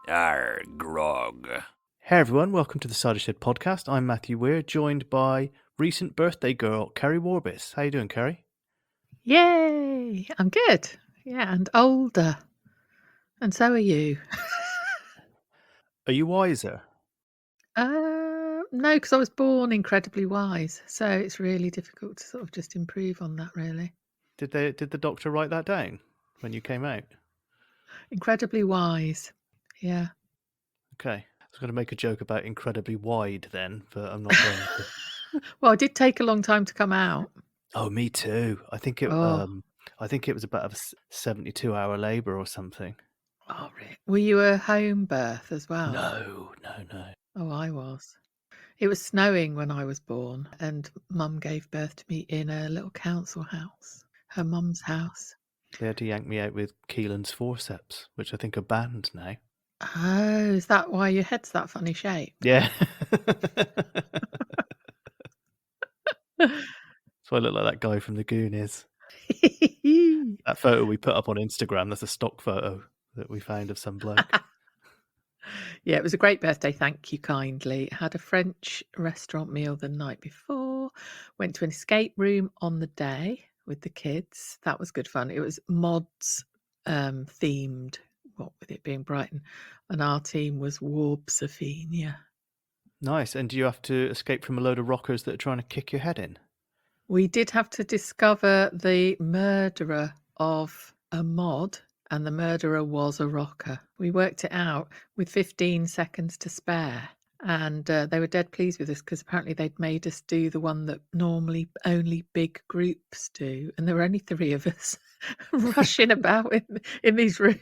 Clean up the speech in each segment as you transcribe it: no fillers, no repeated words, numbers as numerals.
Arr, grog. Hey everyone, welcome to the Cider Shed podcast. I'm Matthew Weir, joined by recent birthday girl, Keri Warbis. How you doing, Keri? Yay! I'm good. Yeah, and older. And so are you. Are you wiser? No, because I was born incredibly wise, so it's really difficult to sort of just improve on that, really. Did the doctor write that down when you came out? Incredibly wise. Yeah. Okay. I was going to make a joke about incredibly wide then, but I'm not going to. Well, it did take a long time to come out. Oh, me too. I think it was about a 72-hour labour or something. Oh, really? Were you a home birth as well? No. Oh, I was. It was snowing when I was born, and Mum gave birth to me in a little council house, her mum's house. They had to yank me out with Keelan's forceps, which I think are banned now. Oh, is that why your head's that funny shape? Yeah. So I look like that guy from the Goonies. That photo we put up on Instagram, that's a stock photo that we found of some bloke. Yeah, it was a great birthday. Thank you kindly. Had a French restaurant meal the night before. Went to an escape room on the day with the kids. That was good fun. It was mods themed, what with it being Brighton. And our team was Warbsophenia. Nice. And do you have to escape from a load of rockers that are trying to kick your head in? We did have to discover the murderer of a mod, and the murderer was a rocker. We worked it out with 15 seconds to spare, and they were dead pleased with us because apparently they'd made us do the one that normally only big groups do, and there were only 3 of us rushing about in these rooms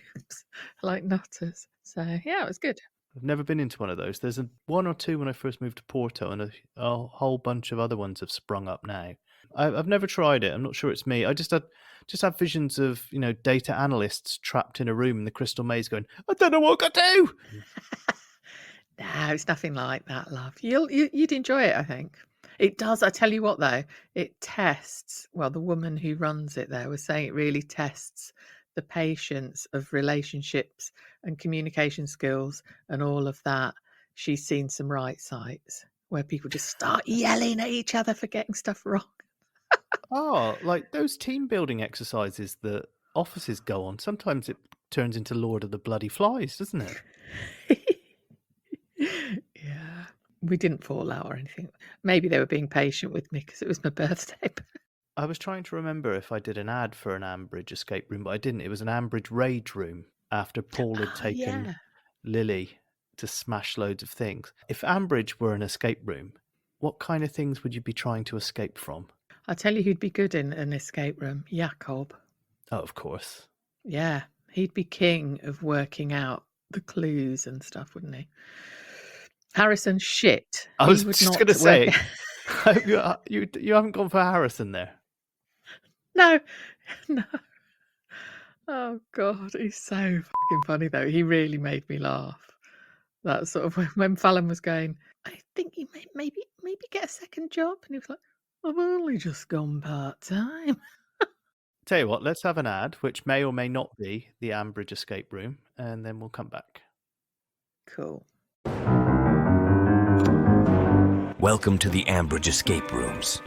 like nutters. So yeah, it was good. I've never been into one of those. There's one or two when I first moved to Porto, and a whole bunch of other ones have sprung up now. I've never tried it. I'm not sure it's me. I just have visions of, data analysts trapped in a room in the Crystal Maze going, I don't know what I do. No, it's nothing like that, love. You'd enjoy it, I think. It does. I tell you what, though, it tests. Well, the woman who runs it there was saying it really tests the patience of relationships and communication skills and all of that. She's seen some right sites where people just start yelling at each other for getting stuff wrong. Oh, like those team building exercises that offices go on. Sometimes it turns into Lord of the Bloody Flies, doesn't it? Yeah. We didn't fall out or anything. Maybe they were being patient with me because it was my birthday. I was trying to remember if I did an ad for an Ambridge escape room, but I didn't. It was an Ambridge rage room after Paul had taken Lily to smash loads of things. If Ambridge were an escape room, what kind of things would you be trying to escape from? I'll tell you who'd be good in an escape room. Jakob. Oh, of course. Yeah, he'd be king of working out the clues and stuff, wouldn't he? Harrison, shit. I was just going to say, you haven't gone for Harrison there. No. Oh, God, he's so fucking funny, though. He really made me laugh. That sort of when Fallon was going, I think you maybe get a second job. And he was like, I've only just gone part-time. Tell you what, let's have an ad, which may or may not be the Ambridge escape room, and then we'll come back. Cool. Welcome to the Ambridge escape rooms.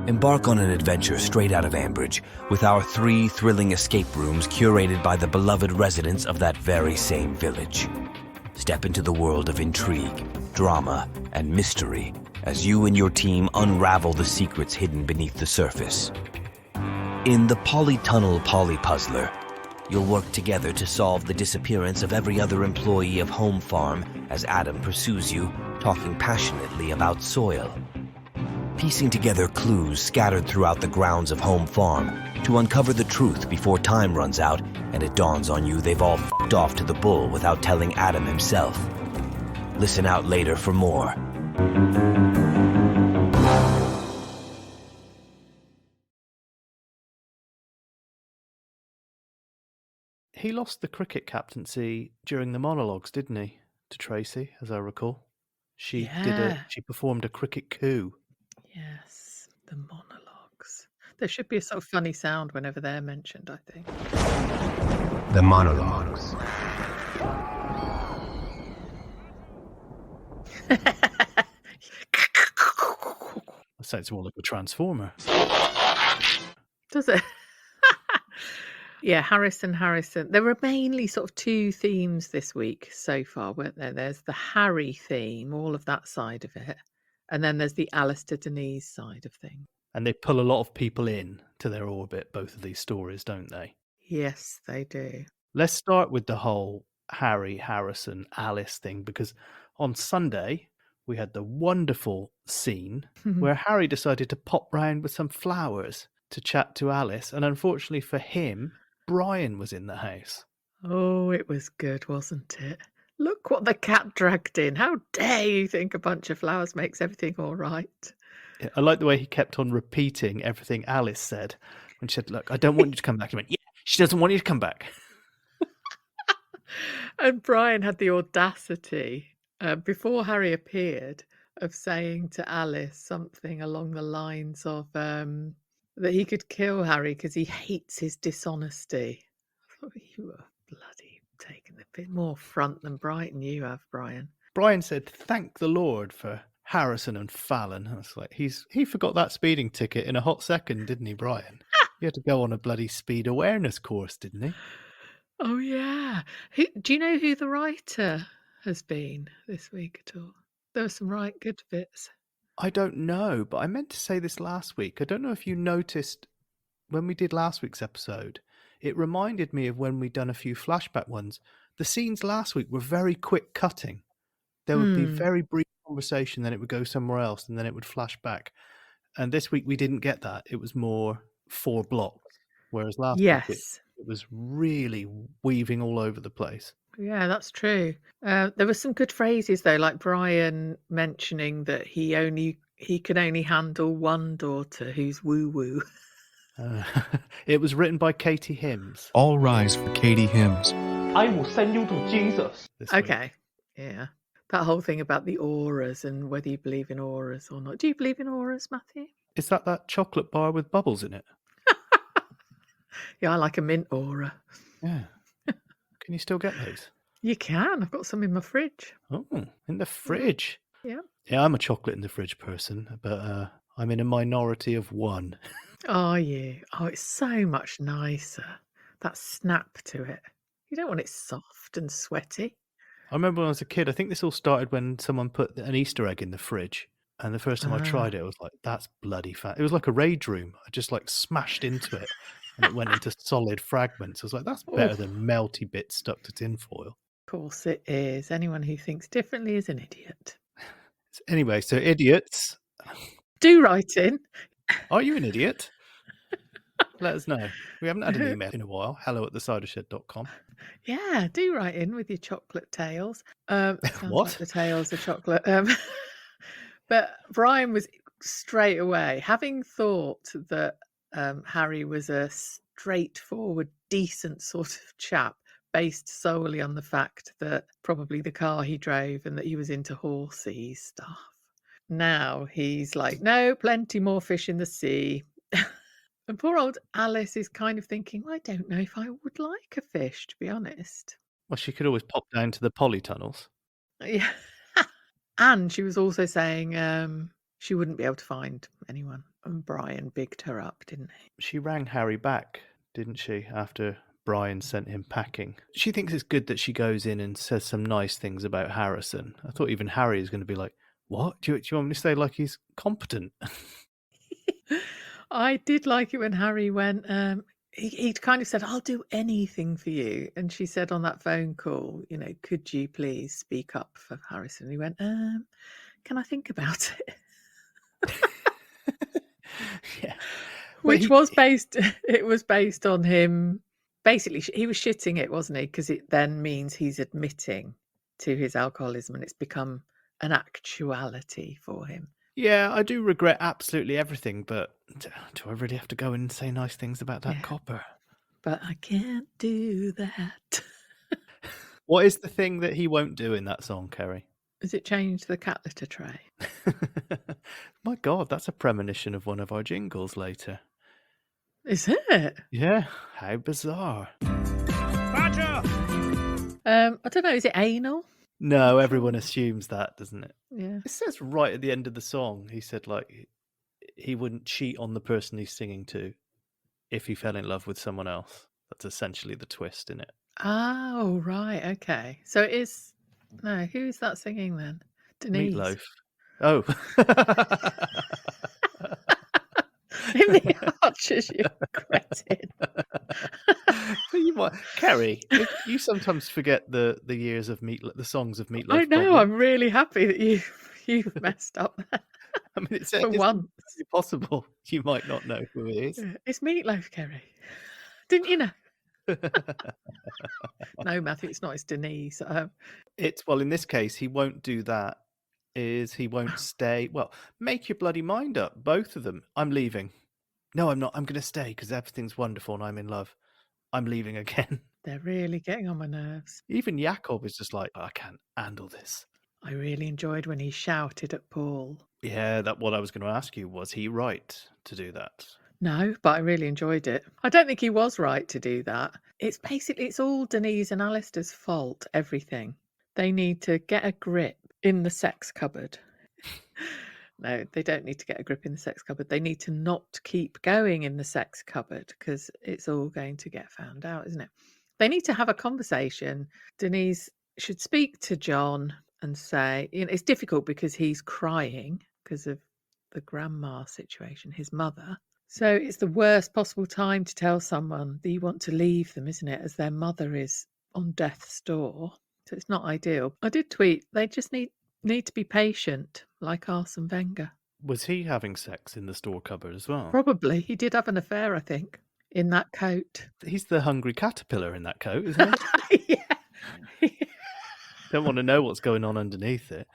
Embark on an adventure straight out of Ambridge with our 3 thrilling escape rooms curated by the beloved residents of that very same village. Step into the world of intrigue, drama, and mystery as you and your team unravel the secrets hidden beneath the surface. In the Polytunnel Polypuzzler, you'll work together to solve the disappearance of every other employee of Home Farm as Adam pursues you, talking passionately about soil. Piecing together clues scattered throughout the grounds of Home Farm to uncover the truth before time runs out and it dawns on you they've all f***ed off to the bull without telling Adam himself. Listen out later for more. He lost the cricket captaincy during the monologues, didn't he, to Tracy, as I recall? She performed a cricket coup. Yes, the monologues. There should be a sort of funny sound whenever they're mentioned, I think. The monologues. sounds more like a transformer. Does it? Yeah, Harrison. There were mainly sort of two themes this week so far, weren't there? There's the Harry theme, all of that side of it. And then there's the Alistair-Denise side of things. And they pull a lot of people in to their orbit, both of these stories, don't they? Yes, they do. Let's start with the whole Harry, Harrison, Alice thing, because on Sunday we had the wonderful scene where Harry decided to pop round with some flowers to chat to Alice. And unfortunately for him, Brian was in the house. Oh, it was good, wasn't it? Look what the cat dragged in. How dare you think a bunch of flowers makes everything all right? I like the way he kept on repeating everything Alice said when she said, look, I don't want you to come back. He went, yeah, she doesn't want you to come back. And Brian had the audacity, before Harry appeared, of saying to Alice something along the lines of that he could kill Harry because he hates his dishonesty. I thought, you were bloody taking a bit more front than Brighton you have, Brian. Brian said, thank the Lord for Harrison and Fallon. I was like, he forgot that speeding ticket in a hot second, didn't he, Brian? He had to go on a bloody speed awareness course, didn't he? Oh, yeah. Do you know who the writer has been this week at all? There were some right good bits. I don't know, but I meant to say this last week. I don't know if you noticed when we did last week's episode, it reminded me of when we'd done a few flashback ones. The scenes last week were very quick cutting. There would be very brief conversation, then it would go somewhere else, and then it would flash back. And this week we didn't get that. It was more 4 blocks, whereas last week it was really weaving all over the place. Yeah, that's true. There were some good phrases though, like Brian mentioning that he can only handle one daughter who's woo-woo. It was written by Katie Hims. All rise for Katie Hims. I will send you to Jesus. Okay, yeah. That whole thing about the auras and whether you believe in auras or not. Do you believe in auras, Matthew? Is that chocolate bar with bubbles in it? Yeah, I like a mint aura. Yeah. Can you still get those? You can. I've got some in my fridge. Oh, in the fridge. Yeah. Yeah, I'm a chocolate in the fridge person, but I'm in a minority of one. Are you? Oh, it's so much nicer. That snap to it. You don't want it soft and sweaty. I remember when I was a kid, I think this all started when someone put an Easter egg in the fridge. And the first time I tried it, I was like, that's bloody fat. It was like a rage room. I just like smashed into it and it went into solid fragments. I was like, that's better than melty bits stuck to tinfoil. Of course it is. Anyone who thinks differently is an idiot. Anyway, so idiots. Do write in. Are you an idiot? Let us know. We haven't had an email in a while. hello@thecidershed.com. Yeah, do write in with your chocolate tales. Sounds What? like the tales of chocolate. But Brian was straight away, having thought that Harry was a straightforward, decent sort of chap, based solely on the fact that probably the car he drove and that he was into horsey stuff. Now he's like, no, plenty more fish in the sea. And poor old Alice is kind of thinking, well, I don't know if I would like a fish, to be honest. Well, she could always pop down to the polytunnels. Yeah. And she was also saying she wouldn't be able to find anyone. And Brian bigged her up, didn't he? She rang Harry back, didn't she, after Brian sent him packing. She thinks it's good that she goes in and says some nice things about Harrison. I thought even Harry is going to be like, what? Do you want me to say like he's competent? I did like it when Harry went, he kind of said, I'll do anything for you. And she said on that phone call, could you please speak up for Harrison? And he went, can I think about it? Yeah. Which it was based on him. Basically, he was shitting it, wasn't he? Because it then means he's admitting to his alcoholism and it's become an actuality for him. Yeah, I do regret absolutely everything, but do I really have to go and say nice things about that copper? But I can't do that. What is the thing that he won't do in that song, Keri? Has it changed the cat litter tray? My God, that's a premonition of one of our jingles later. Is it? Yeah, how bizarre. Badger! I don't know, is it anal? No, everyone assumes that, doesn't it? Yeah. It says right at the end of the song, he said, like, he wouldn't cheat on the person he's singing to if he fell in love with someone else. That's essentially the twist in it. Oh, right. Okay. So it is. No, who's that singing then? Denise. Meatloaf. Oh. In the Archers, you cretin. But you might, Keri, you sometimes forget the years of the songs of Meatloaf. I know. Probably. I'm really happy that you've messed up there. I mean, it's For once. possible you might not know who it is. It's Meatloaf, Keri. Didn't you know? No, Matthew, it's not. It's Denise. Well, in this case, he won't do that. He won't stay. Well, make your bloody mind up, both of them. I'm leaving. No, I'm not. I'm going to stay because everything's wonderful and I'm in love. I'm leaving again. They're really getting on my nerves. Even Jakob is just like, I can't handle this. I really enjoyed when he shouted at Paul. Yeah, what I was going to ask you, was he right to do that? No, but I really enjoyed it. I don't think he was right to do that. It's all Denise and Alistair's fault, everything. They need to get a grip in the sex cupboard. No, they don't need to get a grip in the sex cupboard. They need to not keep going in the sex cupboard because it's all going to get found out, isn't it? They need to have a conversation. Denise should speak to John and say, it's difficult because he's crying because of the grandma situation, his mother. So it's the worst possible time to tell someone that you want to leave them, isn't it? As their mother is on death's door. So it's not ideal. I did tweet, they just need to be patient, like Arsene Wenger. Was he having sex in the store cupboard as well? Probably. He did have an affair, I think, in that coat. He's the hungry caterpillar in that coat, isn't he? Yeah. Don't want to know what's going on underneath it.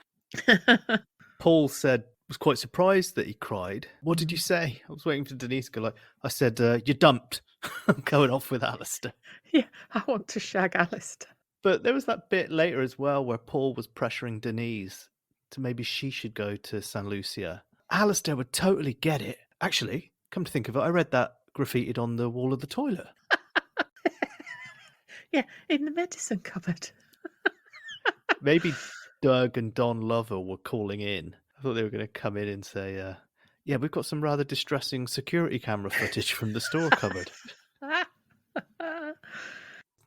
Paul was quite surprised that he cried. What did you say? I was waiting for Denise to go like, I said, you're dumped. I'm going off with Alistair. Yeah, I want to shag Alistair. But there was that bit later as well where Paul was pressuring Denise to maybe she should go to St. Lucia. Alistair would totally get it. Actually, come to think of it, I read that graffitied on the wall of the toilet. Yeah, in the medicine cupboard. Maybe Doug and Don Lovell were calling in. I thought they were going to come in and say, yeah, we've got some rather distressing security camera footage from the store cupboard.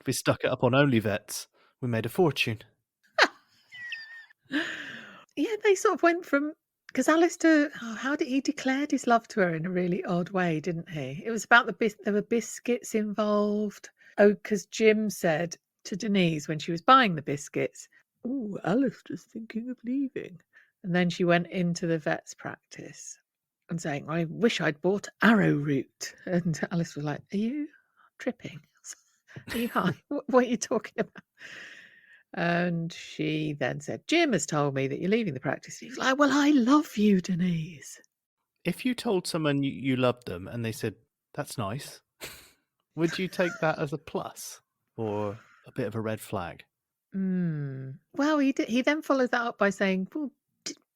We stuck it up on OnlyVets. We made a fortune. Yeah, they sort of went from... Because Alistair, he declared his love to her in a really odd way, didn't he? It was about there were biscuits involved. Oh, because Jim said to Denise when she was buying the biscuits, oh, Alistair's thinking of leaving. And then she went into the vet's practice and saying, I wish I'd bought arrowroot. And Alice was like, are you tripping? Are you high? What are you talking about? And she then said, Jim has told me that you're leaving the practice. He was like, well, I love you, Denise. If you told someone you loved them and they said, that's nice, would you take that as a plus or a bit of a red flag? Well, he then followed that up by saying, well,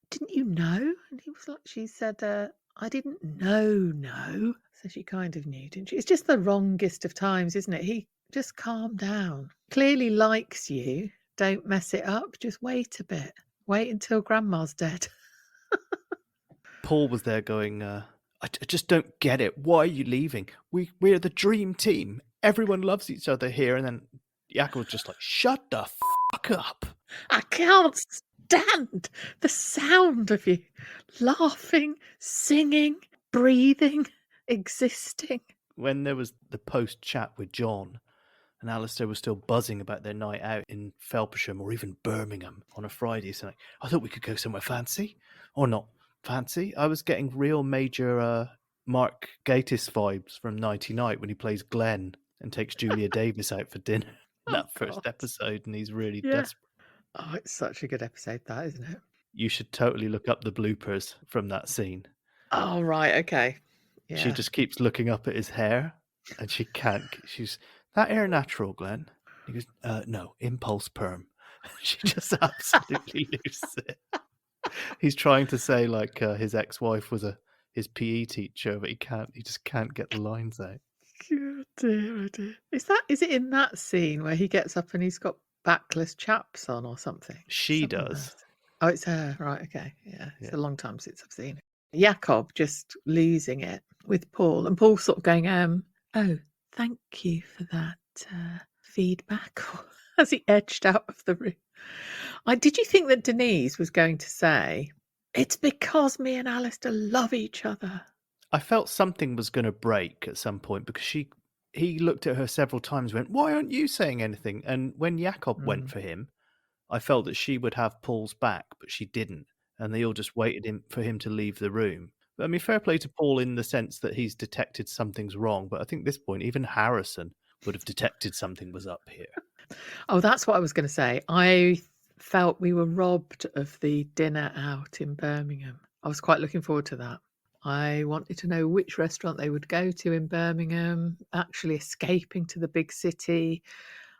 didn't you know? And he was like, she said, I didn't know. So she kind of knew, didn't she? It's just the wrongest of times, isn't it? He just calm down. Clearly likes you. Don't mess it up. Just wait a bit. Wait until Grandma's dead. Paul was there going, I just don't get it. Why are you leaving? We're the dream team. Everyone loves each other here. And then Jakob was just like, shut the fuck up. I can't stand the sound of you laughing, singing, breathing, existing. When there was the post chat with John and Alistair was still buzzing about their night out in Felpersham or even Birmingham on a Friday, so I thought we could go somewhere fancy or not fancy. I was getting real major Mark Gatiss vibes from Nighty Night when he plays Glenn and takes Julia Davis out for dinner in that first episode, and he's really desperate. Oh, it's such a good episode, that, isn't it? You should totally look up the bloopers from that scene. Oh, right, okay. Yeah. She just keeps looking up at his hair, and she can't. She's, that hair natural, Glenn? He goes, no, impulse perm. She just absolutely loses it. He's trying to say like his ex-wife was his PE teacher, but he just can't get the lines out. Oh dear, oh dear. Is it in that scene where he gets up and he's got backless chaps on or something? She does. Oh, it's her. Right, okay. Yeah. It's a long time since I've seen it. Jacob just losing it with Paul, and Paul sort of going, oh, thank you for that feedback, as he edged out of the room. Did you think that Denise was going to say, it's because me and Alistair love each other? I felt something was going to break at some point because he looked at her several times and went, why aren't you saying anything? And when Jacob went for him, I felt that she would have Paul's back, but she didn't. And they all just waited for him to leave the room. But, I mean, fair play to Paul in the sense that he's detected something's wrong. But I think at this point, even Harrison would have detected something was up here. Oh, that's what I was going to say. I felt we were robbed of the dinner out in Birmingham. I was quite looking forward to that. I wanted to know which restaurant they would go to in Birmingham, actually escaping to the big city.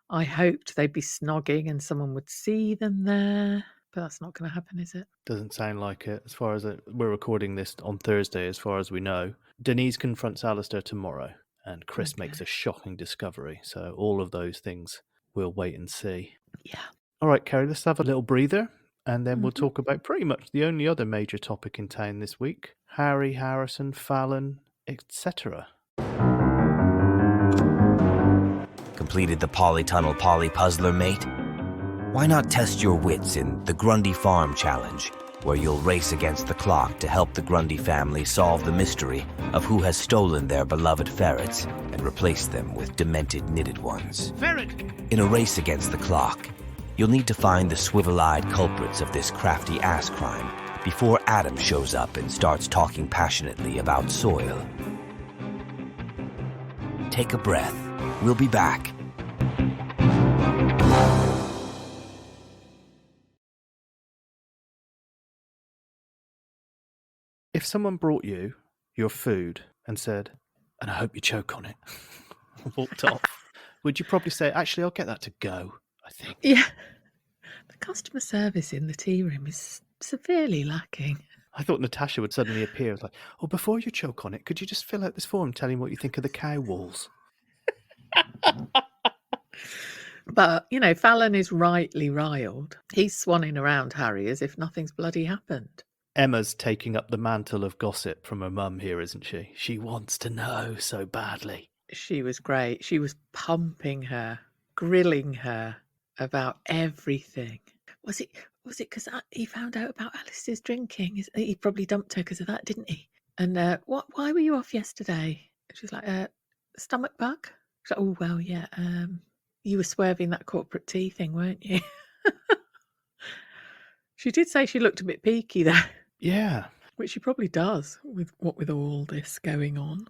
I hoped they'd be snogging and someone would see them there, but that's not going to happen, is it? Doesn't sound like it. As far as we're recording this on Thursday, as far as we know. Denise confronts Alistair tomorrow, and Chris makes a shocking discovery. So all of those things we'll wait and see. Yeah. All right, Keri, let's have a little breather, and then we'll talk about pretty much the only other major topic in town this week. Harry, Harrison, Fallon, etc. Completed the polytunnel polypuzzler, mate? Why not test your wits in the Grundy Farm Challenge, where you'll race against the clock to help the Grundy family solve the mystery of who has stolen their beloved ferrets and replaced them with demented knitted ones. Ferret! In a race against the clock, you'll need to find the swivel-eyed culprits of this crafty ass crime before Adam shows up and starts talking passionately about soil. Take a breath. We'll be back. If someone brought you your food and said, and I hope you choke on it, walked off, would you probably say, actually, I'll get that to go, I think? Yeah. The customer service in the tea room is severely lacking. I thought Natasha would suddenly appear. It's like, oh, before you choke on it, could you just fill out this form telling what you think of the cow walls? But, you know, Fallon is rightly riled. He's swanning around Harry as if nothing's bloody happened. Emma's taking up the mantle of gossip from her mum here, isn't she? She wants to know so badly. She was great. She was pumping her, grilling her about everything. Was it because he found out about Alice's drinking? He probably dumped her because of that, didn't he? And why were you off yesterday? She's like, stomach bug? She's like, oh, well, yeah. You were swerving that corporate tea thing, weren't you? She did say she looked a bit peaky there. Yeah. Which she probably does with all this going on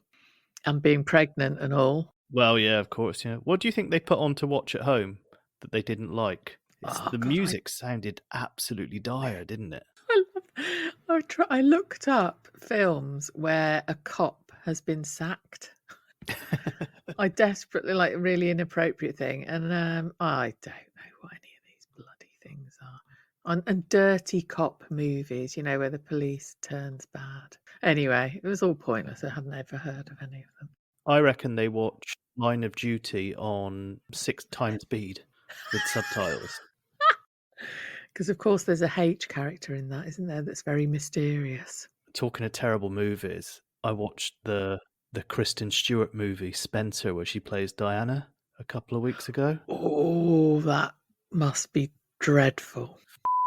and being pregnant and all. Well, yeah, of course. Yeah. What do you think they put on to watch at home that they didn't like? Music sounded absolutely dire, didn't it? I looked up films where a cop has been sacked. I desperately like a really inappropriate thing, and I don't know what any of these bloody things are. And dirty cop movies, you know, where the police turns bad. Anyway, it was all pointless. I hadn't ever heard of any of them. I reckon they watched Line of Duty on 6 times speed with subtitles. Because, of course, there's a H character in that, isn't there, that's very mysterious. Talking of terrible movies, I watched the Kristen Stewart movie, Spencer, where she plays Diana a couple of weeks ago. Oh, that must be dreadful.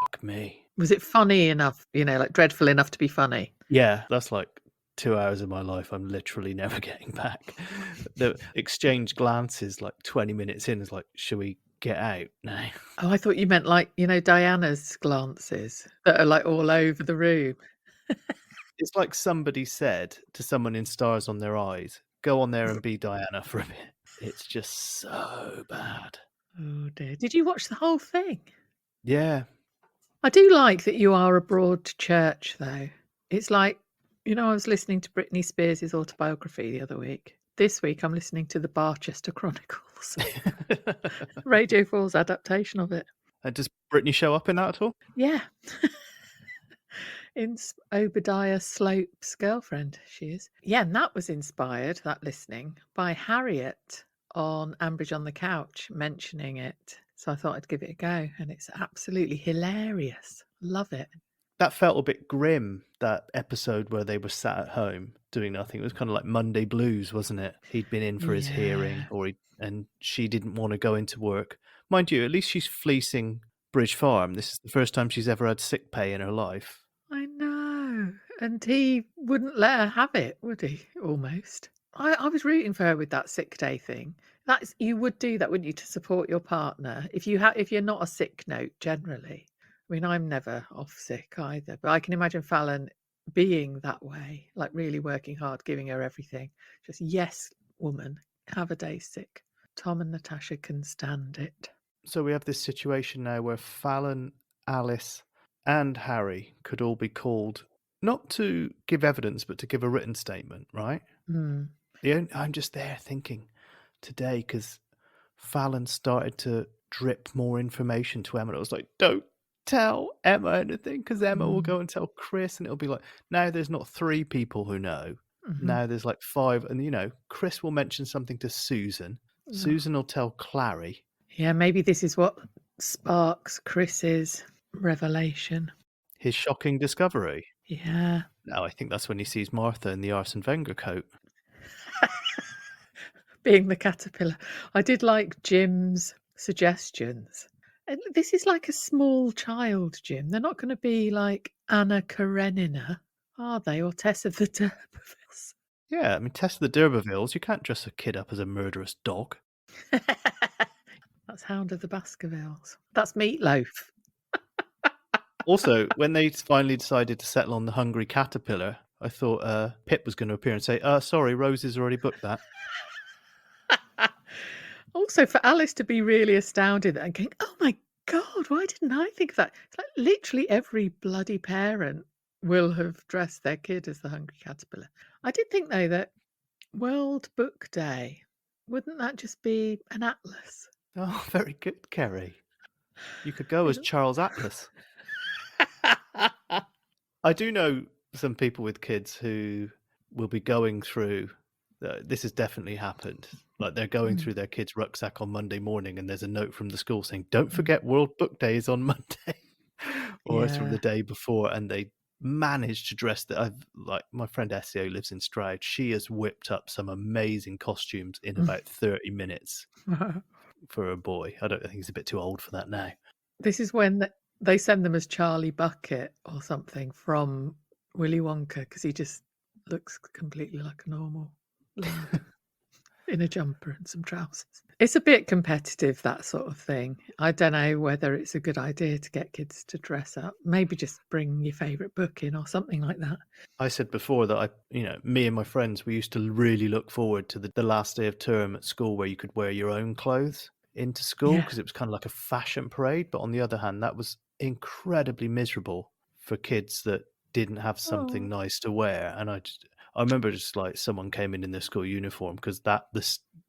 Fuck me. Was it funny enough, you know, like dreadful enough to be funny? Yeah, that's like 2 hours of my life I'm literally never getting back. The exchange glances like 20 minutes in is like, should we get out now? Oh, I thought you meant like, you know, Diana's glances that are like all over the room. It's like somebody said to someone in Stars on Their Eyes, go on there and be Diana for a bit. It's just so bad. Oh dear. Did you watch the whole thing? Yeah. I do like that you are a broad church, though. It's like, you know, I was listening to Britney Spears' autobiography the other week. This week, I'm listening to the Barchester Chronicles, Radio 4's adaptation of it. Does Britney show up in that at all? Yeah. In Obadiah Slope's girlfriend, she is. Yeah, and that was inspired, that listening, by Harriet on Ambridge on the Couch mentioning it. So I thought I'd give it a go, and it's absolutely hilarious. Love it. That felt a bit grim, that episode where they were sat at home doing nothing. It was kind of like Monday Blues, wasn't it? He'd been in for his hearing, Yeah. and she didn't want to go into work. Mind you, at least she's fleecing Bridge Farm. This is the first time she's ever had sick pay in her life. I know. And he wouldn't let her have it, would he? Almost. I was rooting for her with that sick day thing. That's you would do that, wouldn't you, to support your partner if you're not a sick note generally. I mean, I'm never off sick either, but I can imagine Fallon being that way, like really working hard, giving her everything. Just yes, woman, have a day sick. Tom and Natasha can stand it. So we have this situation now where Fallon, Alice, and Harry could all be called not to give evidence, but to give a written statement, right? Mm. I'm just there thinking today because Fallon started to drip more information to Emma. I was like, don't tell Emma anything because Emma will go and tell Chris, and it'll be like, now there's not 3 people who know. Mm-hmm. Now there's like 5. And, Chris will mention something to Susan. Susan will tell Clary. Yeah, maybe this is what sparks Chris's revelation. His shocking discovery. Yeah. No, I think that's when he sees Martha in the Arsene Wenger coat. Being the caterpillar. I did like Jim's suggestions. And this is like a small child, Jim. They're not going to be like Anna Karenina, are they? Or Tess of the D'Urbervilles. Yeah, I mean, Tess of the D'Urbervilles, you can't dress a kid up as a murderous dog. That's Hound of the Baskervilles. That's Meatloaf. Also, when they finally decided to settle on the hungry caterpillar, I thought Pip was going to appear and say, sorry, Rose has already booked that. Also, for Alice to be really astounded and going, oh my God, why didn't I think of that? It's like literally every bloody parent will have dressed their kid as the hungry caterpillar. I did think, though, that World Book Day, wouldn't that just be an atlas? Oh, very good, Keri. You could go as Charles Atlas. I do know some people with kids who will be going through, this has definitely happened, like they're going through their kid's rucksack on Monday morning and there's a note from the school saying, don't forget World Book Day is on Monday. Or it's from the day before, and they managed to dress that. Like my friend SEO lives in Stroud. She has whipped up some amazing costumes in about 30 minutes for a boy. I think he's a bit too old for that now. This is when they send them as Charlie Bucket or something from Willy Wonka, because he just looks completely like a normal lad in a jumper and some trousers. It's a bit competitive, that sort of thing. I don't know whether it's a good idea to get kids to dress up. Maybe just bring your favourite book in or something like that. I said before that me and my friends, we used to really look forward to the last day of term at school where you could wear your own clothes into school because it was kind of like a fashion parade. But on the other hand, that was incredibly miserable for kids that didn't have something nice to wear. And I remember just like someone came in their school uniform because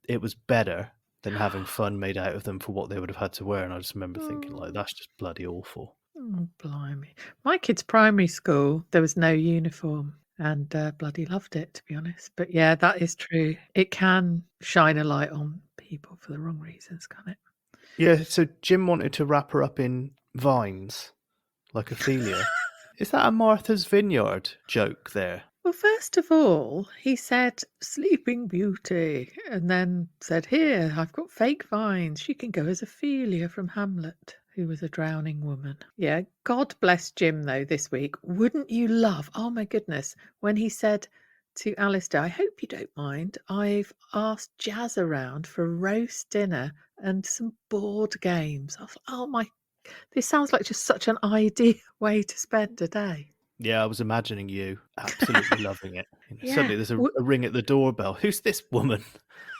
it was better than having fun made out of them for what they would have had to wear. And I just remember thinking, like, that's just bloody awful. Oh, blimey. My kid's primary school, there was no uniform, and bloody loved it, to be honest. But yeah, that is true. It can shine a light on people for the wrong reasons, can't it? Yeah, so Jim wanted to wrap her up in vines, like Ophelia. Is that a Martha's Vineyard joke there? Well, first of all, he said, Sleeping Beauty, and then said, here, I've got fake vines. She can go as Ophelia from Hamlet, who was a drowning woman. Yeah, God bless Jim, though, this week. Wouldn't you love, oh my goodness, when he said to Alistair, I hope you don't mind, I've asked Jazz around for roast dinner and some board games. I was like, oh my, this sounds like just such an ideal way to spend a day. Yeah, I was imagining you absolutely loving it. Suddenly there's a ring at the doorbell. Who's this woman?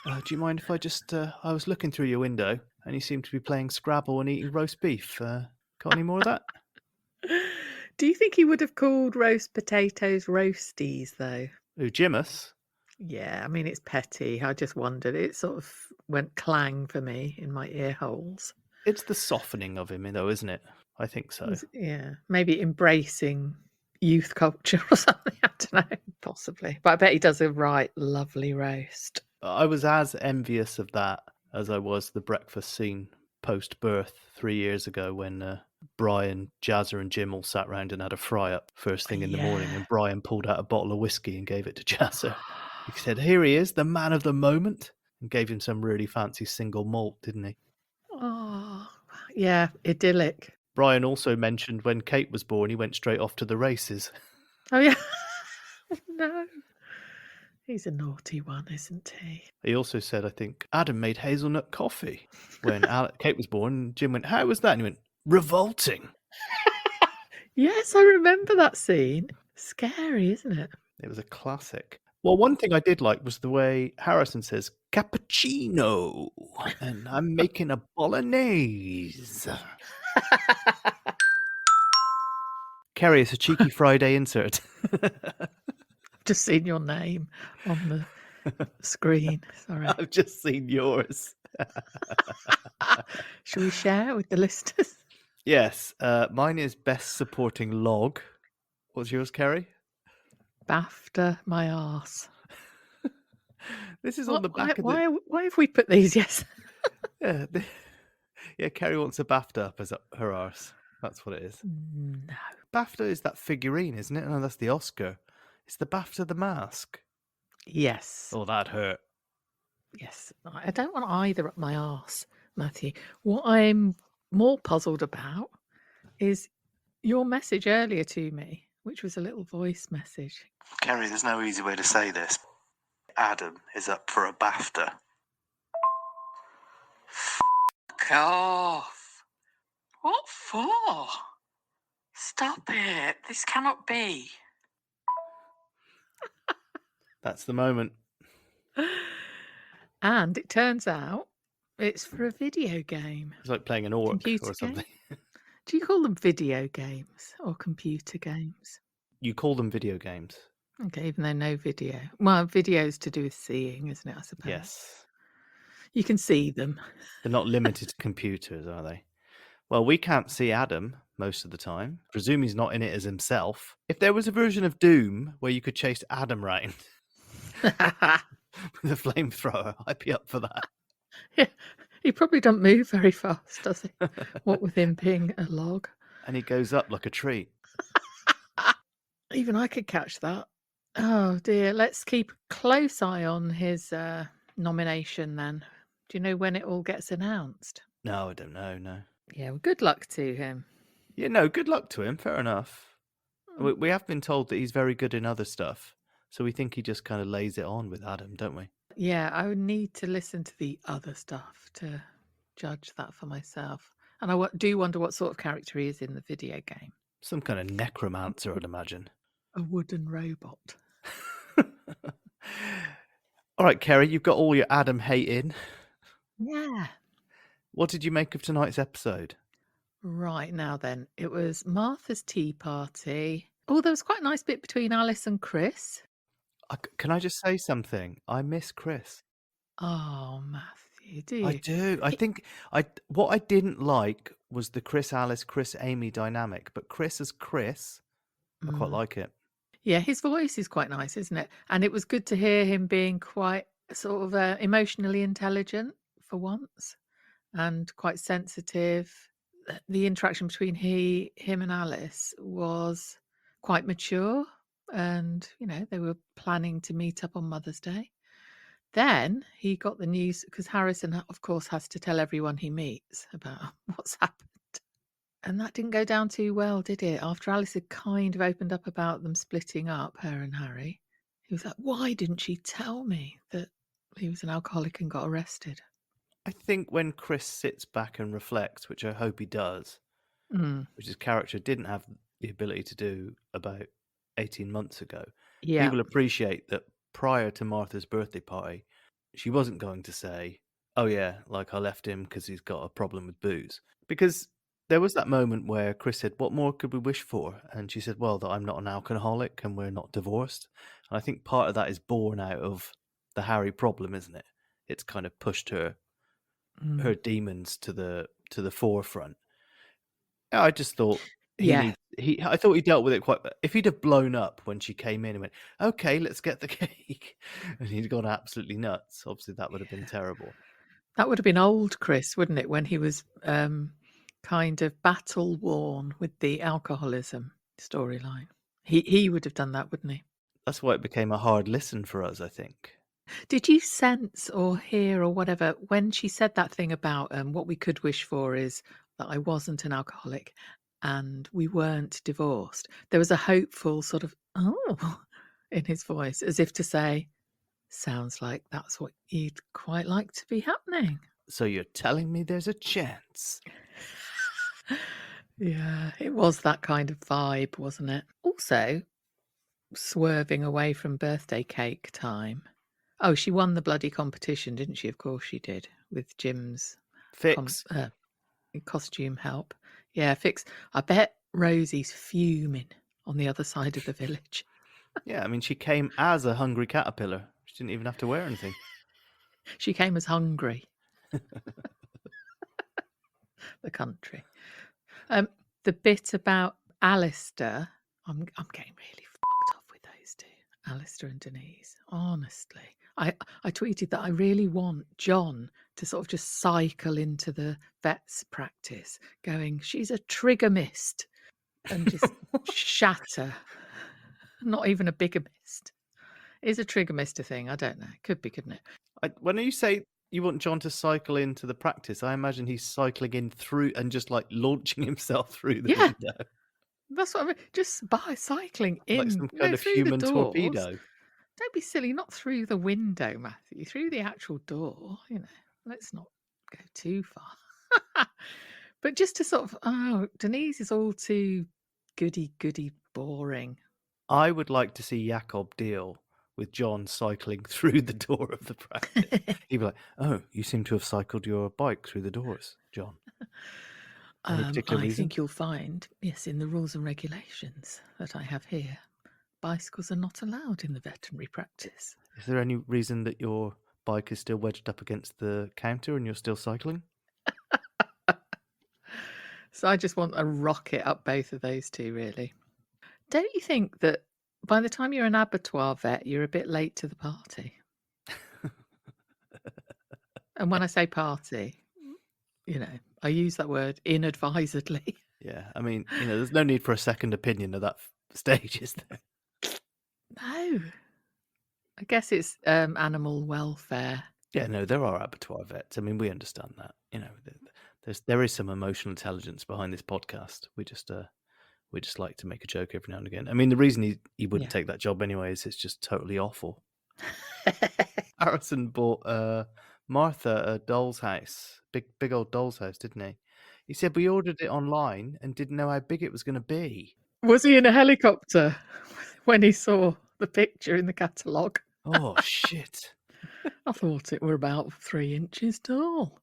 Do you mind if I just... I was looking through your window and you seem to be playing Scrabble and eating roast beef. Got any more of that? Do you think he would have called roast potatoes roasties, though? Who, Jimus? Yeah, I mean, it's petty. I just wondered. It sort of went clang for me in my ear holes. It's the softening of him, though, isn't it? I think so. Yeah, maybe embracing youth culture or something. I don't know, possibly. But I bet he does a right lovely roast. I was as envious of that as I was the breakfast scene post-birth 3 years ago when Brian, Jazza and Jim all sat round and had a fry-up first thing in the morning, and Brian pulled out a bottle of whiskey and gave it to Jazza. He said, "Here he is, the man of the moment," and gave him some really fancy single malt, didn't he? Oh, yeah, idyllic. Brian also mentioned when Kate was born, he went straight off to the races. Oh, yeah. No. He's a naughty one, isn't he? He also said, I think, Adam made hazelnut coffee. When Kate was born, Jim went, "How was that?" And he went, "Revolting." Yes, I remember that scene. Scary, isn't it? It was a classic. Well, one thing I did like was the way Harrison says, "Cappuccino," and I'm making a bolognese. Keri, it's a cheeky Friday insert. I've just seen your name on the screen. Sorry. I've just seen yours. Shall we share with the listeners? Yes, mine is best supporting log. What's yours, Keri? BAFTA my arse. This is on the back of why have we put these? Yes. Yeah, Keri wants a BAFTA up as her arse. That's what it is. No. BAFTA is that figurine, isn't it? No, that's the Oscar. It's the BAFTA the mask. Yes. Oh, that hurt. Yes. I don't want either up my arse, Matthew. What I'm more puzzled about is your message earlier to me, which was a little voice message. Keri, there's no easy way to say this. Adam is up for a BAFTA. F*** off. What for? Stop it. This cannot be. That's the moment. And it turns out it's for a video game. It's like playing an orc Computer or something. Do you call them video games or computer games? You call them video games. Okay, even though no video. Well, video's to do with seeing, isn't it, I suppose? Yes. You can see them. They're not limited to computers, are they? Well, we can't see Adam most of the time. Presume he's not in it as himself. If there was a version of Doom where you could chase Adam around with a flamethrower, I'd be up for that. Yeah, he probably doesn't move very fast, does he? What with him being a log. And he goes up like a tree. Even I could catch that. Oh dear. Let's keep a close eye on his nomination then. Do you know when it all gets announced? No, I don't know, no. Yeah, well, good luck to him. Yeah, no, good luck to him. Fair enough. We have been told that he's very good in other stuff. So we think he just kind of lays it on with Adam, don't we? Yeah, I would need to listen to the other stuff to judge that for myself. And I do wonder what sort of character he is in the video game. Some kind of necromancer, I'd imagine. A wooden robot. All right, Keri, you've got all your Adam hate in. Yeah. What did you make of tonight's episode? Right, now then, it was Martha's tea party. Oh, there was quite a nice bit between Alice and Chris. Can I just say something? I miss Chris. Oh, Matthew, do you? I do. I think what I didn't like was the ChrisAlice, Chris Amy dynamic, but Chris as Chris, I quite like it. Yeah, his voice is quite nice, isn't it? And it was good to hear him being quite sort of emotionally intelligent for once and quite sensitive. The interaction between him and Alice was quite mature, and they were planning to meet up on Mother's Day. Then he got the news because Harrison, of course, has to tell everyone he meets about what's happened. And that didn't go down too well, did it? After Alice had kind of opened up about them splitting up, her and Harry, he was like, "Why didn't she tell me that he was an alcoholic and got arrested?" I think when Chris sits back and reflects, which I hope he does, which his character didn't have the ability to do about 18 months ago, he will appreciate that prior to Martha's birthday party, she wasn't going to say, "Oh yeah, like I left him because he's got a problem with booze." Because there was that moment where Chris said, "What more could we wish for?" And she said, "Well, that I'm not an alcoholic and we're not divorced." And I think part of that is born out of the Harry problem, isn't it? It's kind of pushed her demons to the forefront. I just thought I thought he dealt with it quite. If he'd have blown up when she came in and went, "Okay, let's get the cake," and he'd gone absolutely nuts, obviously that would have been terrible. That would have been old Chris, wouldn't it, when he was kind of battle worn with the alcoholism storyline. He would have done that, wouldn't he? That's why it became a hard listen for us, I think. Did you sense or hear or whatever when she said that thing about what we could wish for is that I wasn't an alcoholic and we weren't divorced? There was a hopeful sort of oh in his voice, as if to say, sounds like that's what you'd quite like to be happening. So you're telling me there's a chance? Yeah, it was that kind of vibe, wasn't it? Also, swerving away from birthday cake time. Oh, she won the bloody competition, didn't she? Of course she did, with Jim's Fix. costume help. Yeah, Fix. I bet Rosie's fuming on the other side of the village. Yeah, I mean, she came as a hungry caterpillar. She didn't even have to wear anything. She came as hungry. The country. The bit about Alistair, I'm getting really fucked off with those two, Alistair and Denise. Honestly, I tweeted that I really want John to sort of just cycle into the vet's practice, going, "She's a triggermist," and just shatter. Not even a bigamist. Is a triggermist a thing? I don't know. Could be, couldn't it? When you say you want John to cycle into the practice, I imagine he's cycling in through and just like launching himself through the window. That's what I mean. Just by cycling in, Like some kind of through human the doors. torpedo. Don't be silly, not through the window, Matthew, through the actual door, let's not go too far. But just to sort of, Denise is all too goody, boring. I would like to see Jakob deal with John cycling through the door of the practice. He'd be like, "Oh, you seem to have cycled your bike through the doors, John. Any particular I reason?" think you'll find, yes, in the rules and regulations that I have here, bicycles are not allowed in the veterinary practice. Is there any reason that your bike is still wedged up against the counter and you're still cycling? So I just want a rocket up both of those two, really. Don't you think that by the time you're an abattoir vet, you're a bit late to the party? And when I say party, I use that word inadvisedly. Yeah, I mean, there's no need for a second opinion at that stage, is there? No. I guess it's animal welfare. Yeah, no, there are abattoir vets. I mean, we understand that. There is some emotional intelligence behind this podcast. We just like to make a joke every now and again. I mean, the reason he wouldn't take that job anyway is it's just totally awful. Harrison bought Martha a doll's house, big old doll's house, didn't he? He said we ordered it online and didn't know how big it was going to be. Was he in a helicopter when he saw the picture in the catalogue? Oh, shit. I thought it were about 3 inches tall.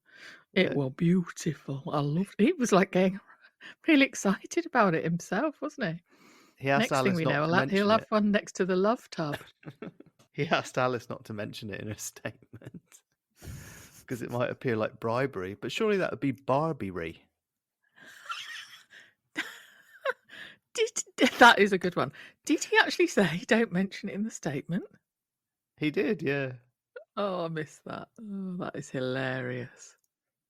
It was beautiful. I loved it. He was like getting really excited about it himself, wasn't he? He asked Next thing Alice we not know, to mention he'll have it. one next to the love tub. He asked Alice not to mention it in her statement because it might appear like bribery, but surely that would be Barbiery. That is a good one. Did he actually say don't mention it in the statement? He did, yeah. Oh, I missed that. Oh, that is hilarious.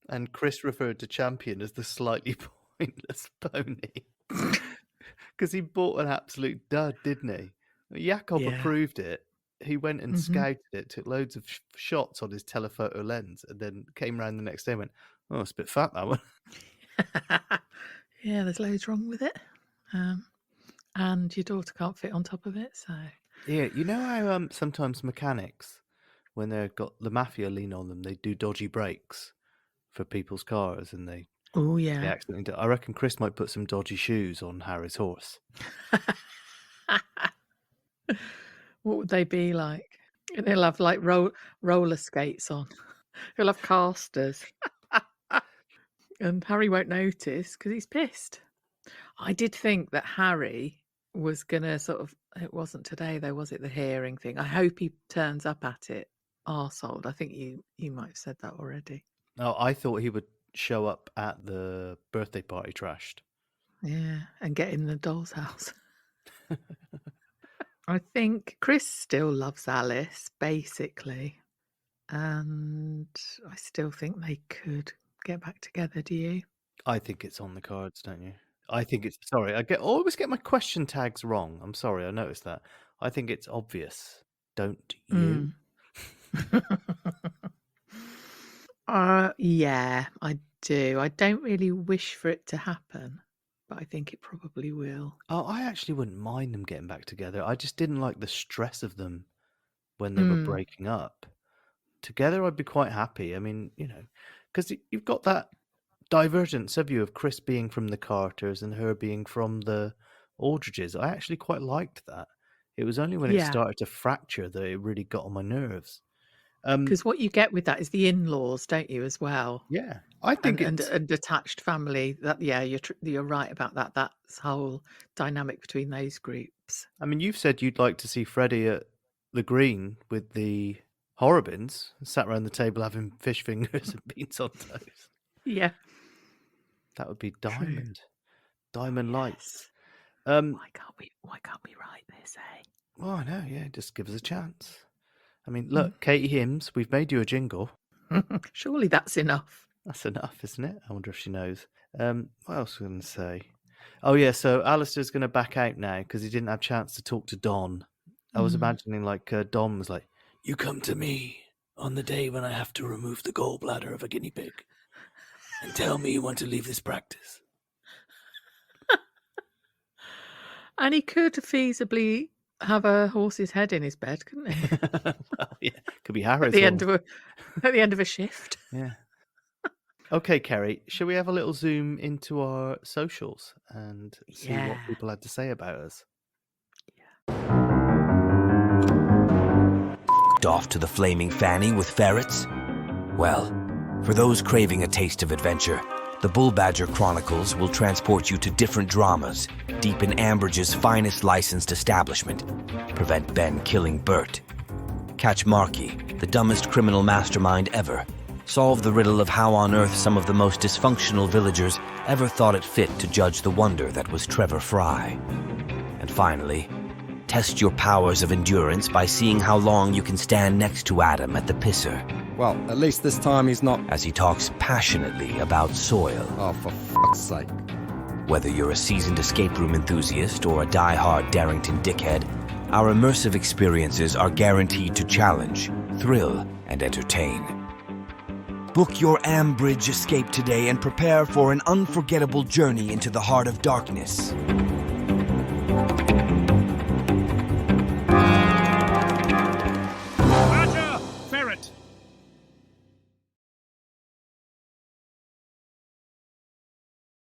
And Chris referred to Champion as the slightly pointless pony because he bought an absolute dud, didn't he? Jakob approved it. He went and scouted it, took loads of shots on his telephoto lens, and then came around the next day and went, "Oh, it's a bit fat, that one." Yeah, there's loads wrong with it. And your daughter can't fit on top of it, so... Yeah, you know how sometimes mechanics, when they've got the mafia lean on them, they do dodgy brakes for people's cars, and they accidentally do. I reckon Chris might put some dodgy shoes on Harry's horse. What would they be like? They'll have like roller skates on. He'll have casters. And Harry won't notice because he's pissed. I did think that Harry was going to sort of... It wasn't today, though, was it? The hearing thing. I hope he turns up at it arseholed. I think you might have said that already. Oh, I thought he would show up at the birthday party trashed. Yeah, and get in the doll's house. I think Chris still loves Alice, basically. And I still think they could get back together, do you? I think it's on the cards, don't you? I think it's sorry. I always get my question tags wrong. I'm sorry. I noticed that. I think it's obvious. Don't you? Yeah, I do. I don't really wish for it to happen, but I think it probably will. Oh, I actually wouldn't mind them getting back together. I just didn't like the stress of them when they were breaking up. Together, I'd be quite happy. I mean, because you've got that divergence of you of Chris being from the Carters and her being from the Aldridges. I actually quite liked that. It was only when it Yeah, started to fracture that it really got on my nerves. because what you get with that is the in-laws, don't you, as well? Yeah, I think And it's. attached family. You're right about that. That's whole dynamic between those groups. I mean, you've said you'd like to see Freddie at the Green with the Horrobins, sat around the table having fish fingers and beans on toast. Yeah, That would be true. diamond light. Yes. Um, Why can't we write this, eh? well, I know, yeah, just give us a chance. I mean, Mm. look, Katie Hims, we've made you a jingle. Surely that's enough. That's enough, isn't it? I wonder if she knows. What else was I going to say? Oh, yeah, so Alistair's going to back out now because he didn't have a chance to talk to Don. I was imagining, like, Don was like, you come to me on the day when I have to remove the gallbladder of a guinea pig and tell me you want to leave this practice. And he could feasibly have a horse's head in his bed, couldn't he? Well, yeah, could be Harris. At the end of a shift. Yeah. Okay, Keri, shall we have a little zoom into our socials and see what people had to say about us? Off to the flaming fanny with ferrets? Well, for those craving a taste of adventure, the Bull Badger Chronicles will transport you to different dramas deep in Ambridge's finest licensed establishment. Prevent Ben killing Bert. Catch Marky, the dumbest criminal mastermind ever. Solve the riddle of how on earth some of the most dysfunctional villagers ever thought it fit to judge the wonder that was Trevor Fry. And finally, test your powers of endurance by seeing how long you can stand next to Adam at the pisser. Well, at least this time he's not... As he talks passionately about soil. Oh, for fuck's sake. Whether you're a seasoned escape room enthusiast or a die-hard Darrington dickhead, our immersive experiences are guaranteed to challenge, thrill, and entertain. Book your Ambridge escape today and prepare for an unforgettable journey into the heart of darkness. Badger! Ferret!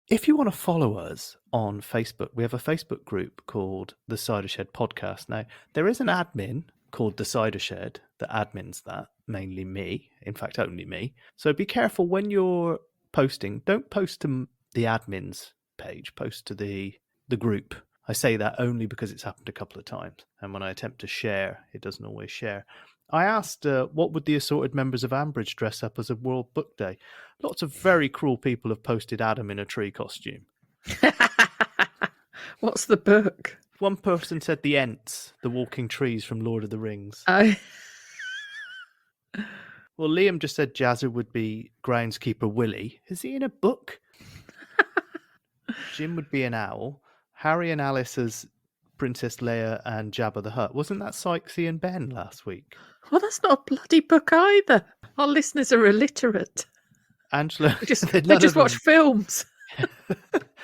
If you want to follow us on Facebook, we have a Facebook group called The Cider Shed Podcast. Now, there is an admin called The Cider Shed that admins that, mainly me, in fact, only me. So be careful when you're posting. Don't post to the admin's page, post to the group. I say that only because it's happened a couple of times. And when I attempt to share, it doesn't always share. I asked, what would the assorted members of Ambridge dress up as a World Book Day? Lots of very cruel people have posted Adam in a tree costume. What's the book? One person said the Ents, the walking trees from Lord of the Rings. Oh. Well, Liam just said Jazzer would be groundskeeper Willie. Is he in a book? Jim would be an owl. Harry and Alice as Princess Leia and Jabba the Hutt. Wasn't that Sykesy and Ben last week? Well, that's not a bloody book either. Our listeners are illiterate. Angela, they just watch films.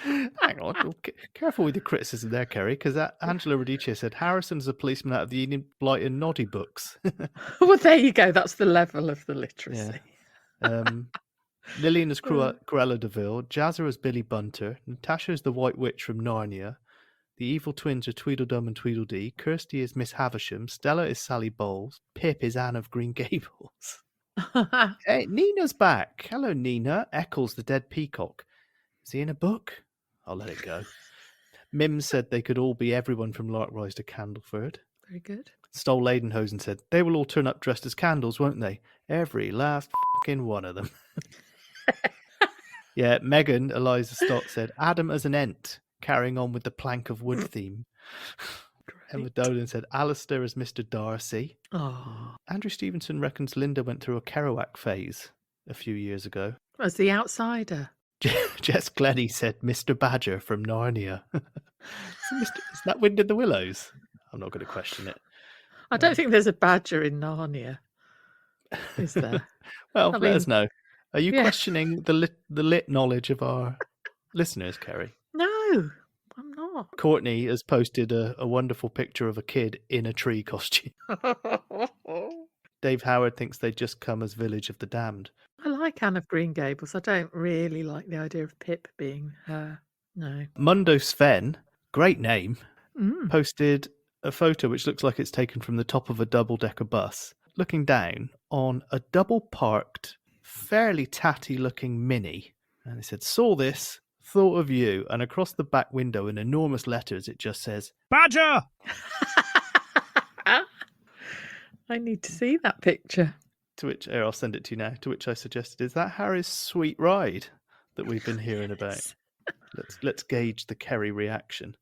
Hang on, careful with your criticism there, Keri, because Angela Radice said Harrison's a policeman out of the Enid Blight and Noddy books. Well, there you go. That's the level of the literacy. Yeah. Lillian as Cruella de Vil, Jazzer as Billy Bunter, Natasha as the White Witch from Narnia, the evil twins are Tweedledum and Tweedledee, Kirsty is Miss Havisham, Stella is Sally Bowles, Pip is Anne of Green Gables. Hey, Nina's back. Hello, Nina. Eccles the dead peacock. Is he in a book? I'll let it go. Mims said they could all be everyone from Larkrise to Candleford. Very good. Stoll Leidenhosen said they will all turn up dressed as candles, won't they? Every last fucking one of them. Yeah, Megan Eliza Stott said Adam as an Ent, carrying on with the plank of wood theme. Emma Dolan said Alistair as Mr. Darcy. Oh. Andrew Stevenson reckons Linda went through a Kerouac phase a few years ago. As the outsider. Jess Glennie said Mr. Badger from Narnia. Is that Wind in the Willows? I'm not going to question it. I don't think there's a badger in Narnia, is there? Well, I let mean, us know. Are you yeah. questioning the lit knowledge of our listeners, Keri? No, I'm not. Courtney has posted a wonderful picture of a kid in a tree costume. Dave Howard thinks they just come as Village of the Damned. I like Anne of Green Gables. I don't really like the idea of Pip being her. No. Mundo Sven, great name, Mm. posted a photo which looks like it's taken from the top of a double-decker bus, looking down on a double-parked, fairly tatty-looking Mini. And he said, saw this, thought of you, and across the back window in enormous letters it just says, Badger! I need to see that picture. To which, I'll send it to you now, to which I suggested, is that Harry's sweet ride that we've been hearing about? Let's gauge the Keri reaction.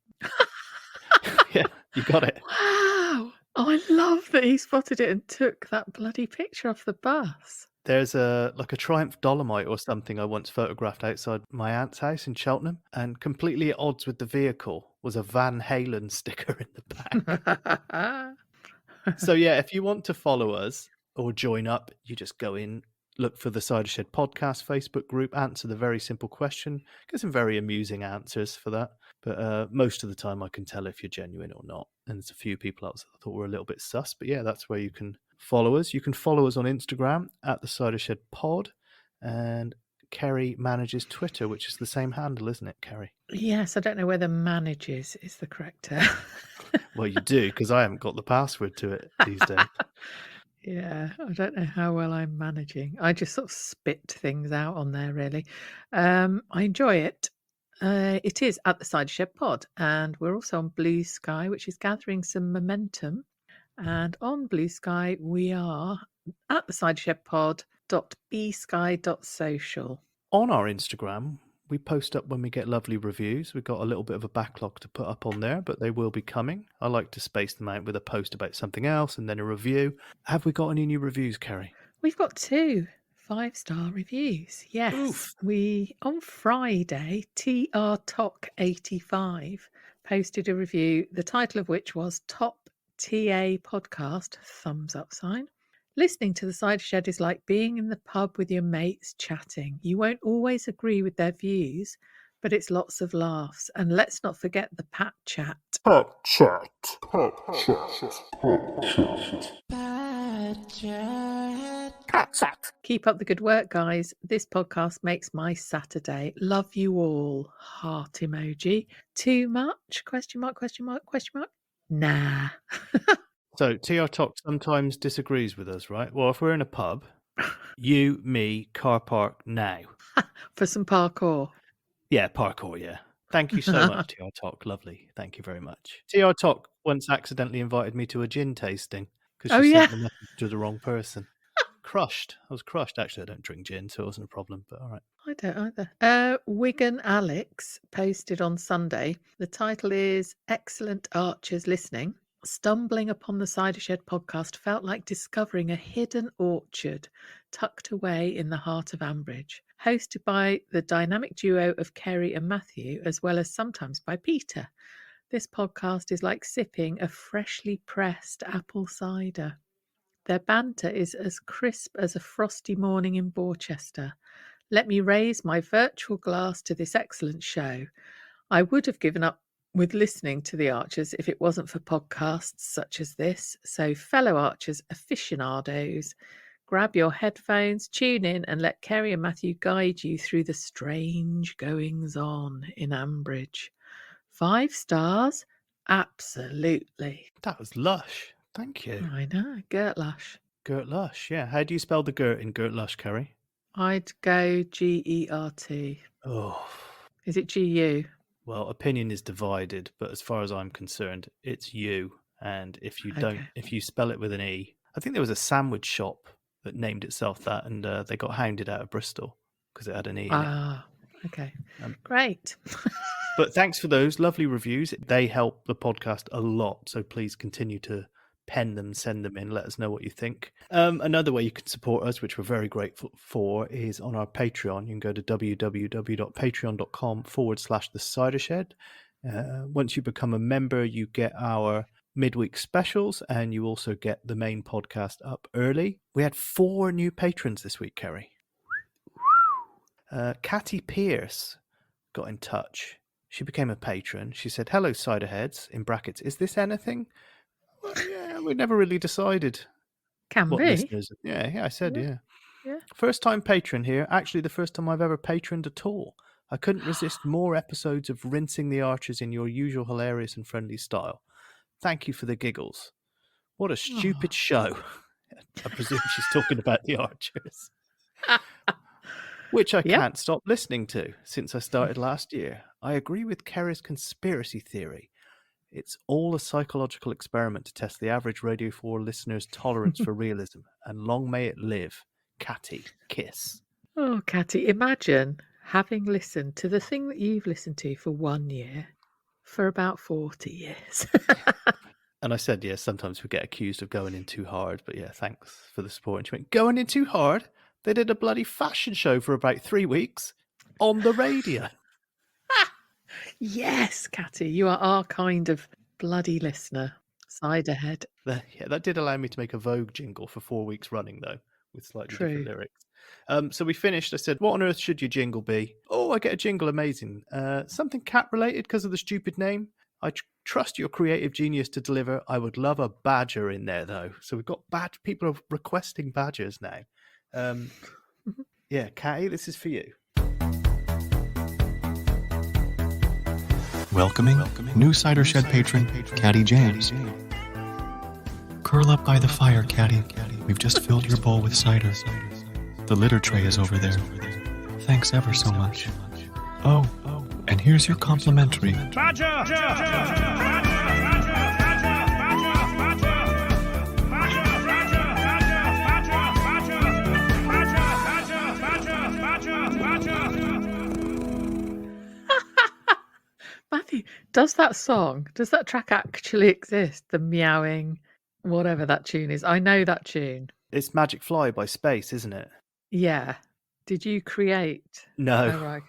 Yeah, you got it. Wow. Oh, I love that he spotted it and took that bloody picture off the bus. There's a Triumph Dolomite or something I once photographed outside my aunt's house in Cheltenham, and completely at odds with the vehicle was a Van Halen sticker in the back. So yeah, if you want to follow us or join up, you just go in, look for the Cider Shed Podcast Facebook group, answer the very simple question, get some very amusing answers for that. But most of the time I can tell if you're genuine or not. And there's a few people else that I thought were a little bit sus. But yeah, that's where you can follow us. You can follow us on Instagram at the Cider Shed Pod. And Keri manages Twitter, which is the same handle, isn't it, Keri? Yes, I don't know whether manages is the correct term. Well, you do, because I haven't got the password to it these days. Yeah, I don't know how well I'm managing. I just sort of spit things out on there, really. I enjoy it. It is at the Cider Shed Pod, and we're also on Blue Sky, which is gathering some momentum. And on Blue Sky, we are at the Cider Shed Pod.bsky.social. On our Instagram, we post up when we get lovely reviews. We've got a little bit of a backlog to put up on there, but they will be coming. I like to space them out with a post about something else and then a review. Have we got any new reviews, Keri? We've got 2 5-star reviews. Yes. Oof. We, on Friday, TRTOC85 posted a review, the title of which was Top TA Podcast, thumbs up sign. Listening to the Cider Shed is like being in the pub with your mates chatting. You won't always agree with their views, but it's lots of laughs. And let's not forget the pat chat. Pat chat. Keep up the good work, guys. This podcast makes my Saturday. Love you all. Heart emoji. Too much? Question mark, question mark, question mark. Nah. So TR Talk sometimes disagrees with us, right? Well, if we're in a pub, you, me, car park now. For some parkour. Yeah, parkour, yeah. Thank you so much, TR Talk. Lovely. Thank you very much. TR Talk once accidentally invited me to a gin tasting because she sent the message to the wrong person. Crushed. I was crushed. Actually, I don't drink gin, so it wasn't a problem, but all right. I don't either. Wigan Alex posted on Sunday. The title is Excellent Archers Listening. Stumbling upon the Cider Shed podcast felt like discovering a hidden orchard tucked away in the heart of Ambridge, hosted by the dynamic duo of Keri and Matthew, as well as sometimes by Peter. This podcast is like sipping a freshly pressed apple cider. Their banter is as crisp as a frosty morning in Borchester. Let me raise my virtual glass to this excellent show. I would have given up with listening to the Archers if it wasn't for podcasts such as this. So, fellow Archers aficionados, grab your headphones, tune in, and let Keri and Matthew guide you through the strange goings-on in Ambridge. 5 stars? Absolutely. That was lush. Thank you. I know, Gert Lush. Gert Lush, yeah. How do you spell the Gert in Gert Lush, Keri? I'd go G-E-R-T. Oh. Is it G-U? Well, opinion is divided, but as far as I'm concerned, it's you. And if you don't, if you spell it with an E, I think there was a sandwich shop that named itself that, and they got hounded out of Bristol because it had an E in it. Ah, okay. Great. But thanks for those lovely reviews. They help the podcast a lot. So please continue to pen them, send them in, let us know what you think. Another way you can support us, which we're very grateful for, is on our Patreon. You can go to www.patreon.com/the Cider Shed. Once you become a member, you get our midweek specials, and you also get the main podcast up early. We had 4 new patrons this week, Keri. Catty Pierce got in touch. She became a patron. She said, "Hello, Ciderheads," in brackets. Is this anything? Well, yeah, we never really decided. Can what be. Listeners. Yeah, I said, yeah. Yeah. First time patron here. Actually, the first time I've ever patroned at all. I couldn't resist more episodes of rinsing the archers in your usual hilarious and friendly style. Thank you for the giggles. What a stupid show. I presume she's talking about the archers. Which I can't stop listening to since I started last year. I agree with Keri's conspiracy theory. It's all a psychological experiment to test the average Radio 4 listener's tolerance for realism. And long may it live. Catty, kiss. Oh, Catty, imagine having listened to the thing that you've listened to for 1 year for about 40 years. And I said, yes, sometimes we get accused of going in too hard. But yeah, thanks for the support. And she went, going in too hard? They did a bloody fashion show for about 3 weeks on the radio. Yes, Catty, you are our kind of bloody listener. Ciderhead. Yeah, that did allow me to make a Vogue jingle for 4 weeks running, though, with slightly different lyrics. So we finished. I said, what on earth should your jingle be? Oh, I get a jingle. Amazing. Something cat-related because of the stupid name. I trust your creative genius to deliver. I would love a badger in there, though. So we've got people are requesting badgers now. Yeah, Catty, this is for you. Welcoming new Cider Shed patron, Catty James. Curl up by the fire, Catty. We've just filled your bowl with cider. The litter tray is over there. Thanks ever so much. Oh, and here's your complimentary. Matthew, does that track actually exist? The meowing, whatever that tune is. I know that tune. It's Magic Fly by Space, isn't it? Yeah. Did you create? No. Oh, right.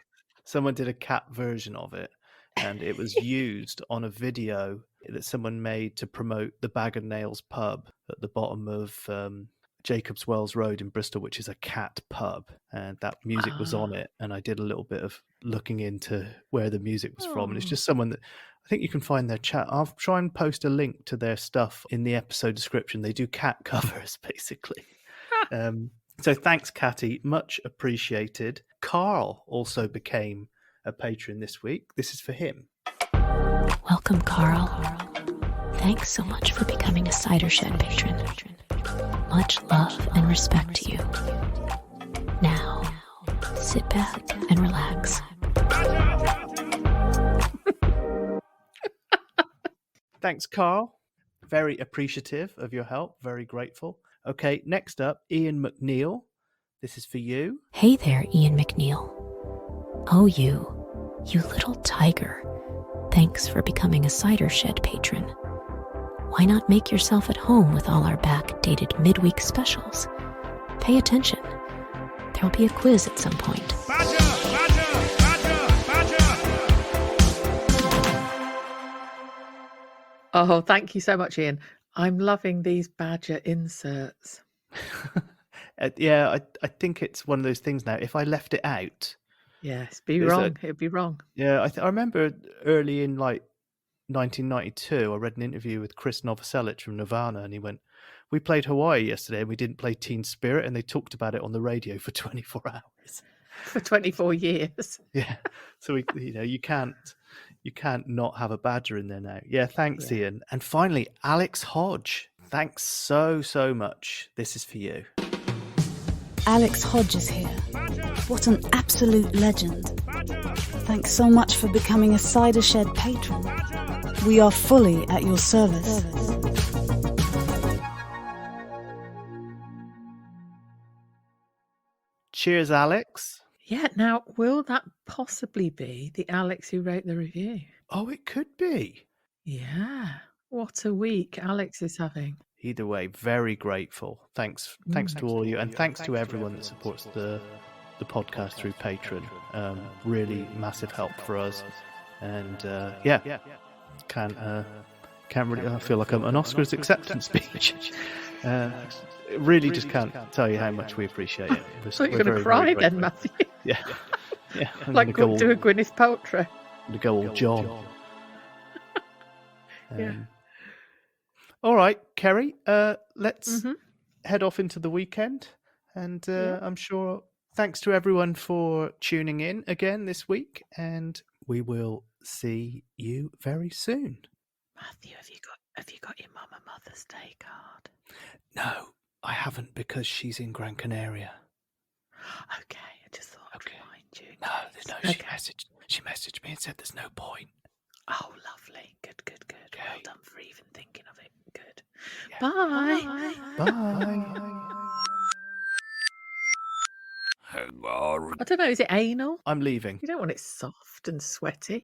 Someone did a cat version of it, and it was used on a video that someone made to promote the Bag of Nails pub at the bottom of Jacobs Wells Road in Bristol, which is a cat pub, and that music was on it. And I did a little bit of looking into where the music was from, and it's just someone that I think you can find their chat. I'll try and post a link to their stuff in the episode description. They do cat covers, basically. So thanks, Catty. Much appreciated. Carl also became a patron this week. This is for him. Welcome, Carl. Thanks so much for becoming a Cider Shed patron. Much love and respect to you. Now, sit back and relax. Thanks, Carl. Very appreciative of your help. Very grateful. Okay, next up, Ian McNeil. This is for you. Hey there, Ian McNeil. Oh, you little tiger. Thanks for becoming a Cider Shed patron. Why not make yourself at home with all our backdated midweek specials? Pay attention. There'll be a quiz at some point. Oh, thank you so much, Ian. I'm loving these badger inserts. Yeah, I think it's one of those things now. If I left it out... Yes, it'd be wrong. Yeah, I remember early in 1992, I read an interview with Chris Novoselic from Nirvana, and he went, we played Hawaii yesterday and we didn't play Teen Spirit, and they talked about it on the radio for 24 hours. For 24 years. Yeah, so you can't not have a badger in there now. Yeah, thanks, Ian. And finally, Alex Hodge. Thanks so much. This is for you. Alex Hodge is here. What an absolute legend. Thanks so much for becoming a Cider Shed patron. We are fully at your service. Cheers, Alex. Yeah, now, will that possibly be the Alex who wrote the review? Oh, it could be. Yeah. What a week Alex is having. either way, very grateful. Thanks to all of you, and thanks to everyone that supports the podcast through Patreon. Really massive help for us. And can't really. I feel like I'm an Oscars acceptance speech. Really, just can't tell you how much we appreciate it. I thought you were going to cry then, Matthew. Yeah. Like go do a Gwyneth Paltrow. To go all John. Yeah. All right, Keri. Let's head off into the weekend, and I'm sure. Thanks to everyone for tuning in again this week, and we will see you very soon. Matthew, have you got your Mum a Mother's Day card? No, I haven't, because she's in Gran Canaria. Okay, I just thought I'd remind you. No, she messaged me and said there's no point. Oh, lovely. Good. Okay. Well done for even thinking of it. Good. Yeah. Bye. I don't know, is it anal? I'm leaving. You don't want it soft and sweaty.